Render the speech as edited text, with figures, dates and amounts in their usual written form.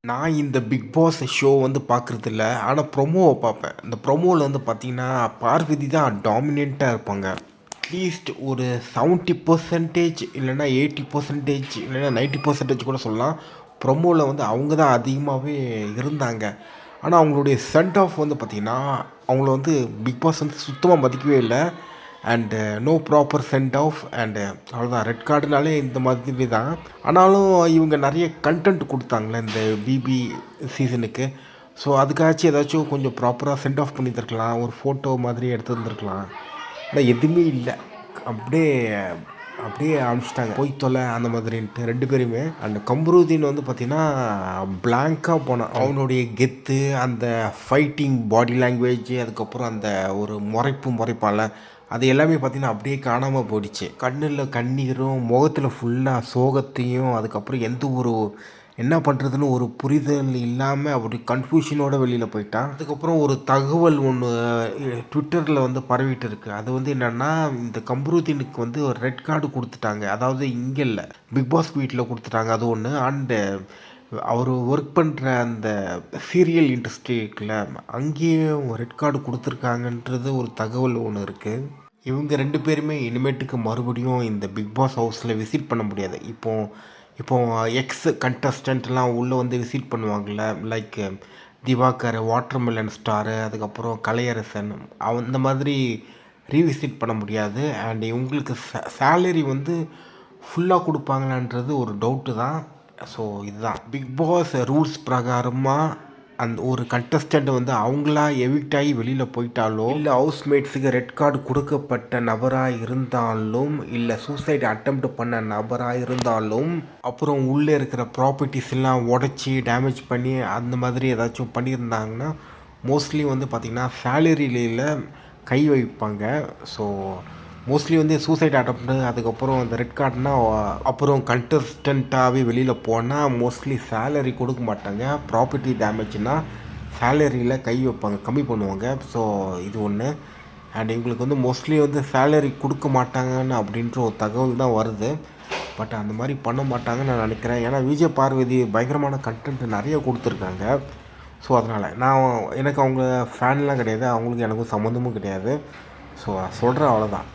நான் இந்த big Boss show வந்து பார்க்குறதில்ல. ஆனா ப்ரொமோவ பார்ப்பேன். இந்த ப்ரொமோல வந்து பார்த்தீங்கன்னா, பார்வதி தான் டாமினன்ட்டா இருப்பாங்க. அட்லீஸ்ட் ஒரு 70% இல்லன்னா 80% இல்லன்னா 90% கூட சொல்லலாம். ப்ரொமோல வந்து அவங்க தான் அதிகமாவே இருந்தாங்க. ஆனா அவங்களுடைய சென்ட் ஆஃப் வந்து பார்த்தீங்கன்னா, அவங்கள வந்து பிக் பாஸ் வந்து சுத்தமா மதிக்கவே இல்ல. And no proper sent off and அவ்வளோதான். ரெட் கார்டுனாலே இந்த மாதிரி தான். ஆனாலும் இவங்க நிறைய கன்டென்ட் கொடுத்தாங்கள்ல இந்த பிபி சீசனுக்கு. ஸோ அதுக்காச்சும் ஏதாச்சும் கொஞ்சம் ப்ராப்பராக சென்ட் ஆஃப் பண்ணியிருந்துருக்கலாம். ஒரு ஃபோட்டோ மாதிரி எடுத்துருந்துருக்கலாம். ஆனால் எதுவுமே இல்லை. அப்படியே அப்படியே அனுப்பிச்சிட்டாங்க. போய் தொலை அந்த மாதிரின்ட்டு 2 பேருமே. அண்ட் கம்ருதீன் வந்து பார்த்தீங்கன்னா, பிளாங்க்கா போனான். அவனுடைய கெத்து, அந்த ஃபைட்டிங் பாடி லாங்குவேஜ், அதுக்கப்புறம் அந்த ஒரு முறைப்பான்ல, அது எல்லாமே பார்த்தீங்கன்னா அப்படியே காணாமல் போயிடுச்சு. கண்ணில் கண்ணீரும், முகத்தில் ஃபுல்லாக சோகத்தையும், அதுக்கப்புறம் எந்த ஒரு என்ன பண்ணுறதுன்னு ஒரு புரிதல் இல்லாமல் அப்படி கன்ஃபியூஷனோட வெளியில் போயிட்டான். அதுக்கப்புறம் ஒரு தகவல் ஒன்று ட்விட்டரில் வந்து பரவிட்டு இருக்கு. அது வந்து என்னென்னா, இந்த கம்ருதீனுக்கு வந்து ஒரு ரெட் கார்டு கொடுத்துட்டாங்க. அதாவது இங்கே இல்லை, பிக் பாஸ் வீட்டில் கொடுத்துட்டாங்க. அது ஒன்று. அண்டு அவர் ஒர்க் பண்ணுற அந்த சீரியல் இண்டஸ்ட்ரி இருக்குல்ல, அங்கேயும் ரெட் கார்டு கொடுத்துருக்காங்கன்றது ஒரு தகவல் ஒன்று இருக்குது. இவங்க 2 பேருமே இனிமேட்டுக்கு மறுபடியும் இந்த பிக் பாஸ் ஹவுஸில் விசிட் பண்ண முடியாது. இப்போது எக்ஸ் கண்டஸ்டன்ட்லாம் உள்ளே வந்து விசிட் பண்ணுவாங்கள்ல, லைக் திவாகர், வாட்டர்மெலன் ஸ்டாரு, அதுக்கப்புறம் கலையரசன், அந்த மாதிரி ரீவிசிட் பண்ண முடியாது. அண்ட் இவங்களுக்கு சேலரி வந்து ஃபுல்லாக கொடுப்பாங்களான்றது ஒரு டவுட்டு தான். ஸோ இதுதான் பிக் பாஸ் ரூல்ஸ் பிரகாரமாக அந்த ஒரு கண்டஸ்டண்ட் வந்து அவங்களா எவிக்ட் ஆகி வெளியில் போயிட்டாலோ, இல்லை ஹவுஸ்மேட்ஸுக்கு ரெட் கார்டு கொடுக்கப்பட்ட நபராக இருந்தாலும், இல்லை சூசைட் அட்டெம்ப்ட் பண்ண நபராக இருந்தாலும், அப்புறம் உள்ளே இருக்கிற ப்ராப்பர்ட்டிஸ் எல்லாம் உடச்சி டேமேஜ் பண்ணி அந்த மாதிரி ஏதாச்சும் பண்ணியிருந்தாங்கன்னா, மோஸ்ட்லி வந்து பார்த்திங்கன்னா சேலரியில் கை வைப்பாங்க. ஸோ மோஸ்ட்லி வந்து சூசைட் அட்டெம்ப்ட்டு, அதுக்கப்புறம் அந்த ரெட் கார்டுனா, அப்புறம் கண்டஸ்டண்ட்டாகவே வெளியில் போனால் மோஸ்ட்லி சேலரி கொடுக்க மாட்டாங்க. ப்ராப்பர்ட்டி டேமேஜ்னால் சேலரியில் கை வைப்பாங்க, கம்மி பண்ணுவாங்க. ஸோ இது ஒன்று. அண்ட் இவங்களுக்கு வந்து மோஸ்ட்லி வந்து சேலரி கொடுக்க மாட்டாங்கன்னு அப்படின்ற ஒரு தகவல் தான் வருது. பட் அந்த மாதிரி பண்ண மாட்டாங்கன்னு நான் நினைக்கிறேன். ஏன்னா விஜய் பார்வதி பயங்கரமான கண்டென்ட் நிறைய கொடுத்துருக்காங்க. ஸோ அதனால் எனக்கு அவங்க ஃபேன்லாம் கிடையாது. அவங்களுக்கு எனக்கும் சம்மந்தமும் கிடையாது. ஸோ சொல்கிறேன், அவ்வளோதான்.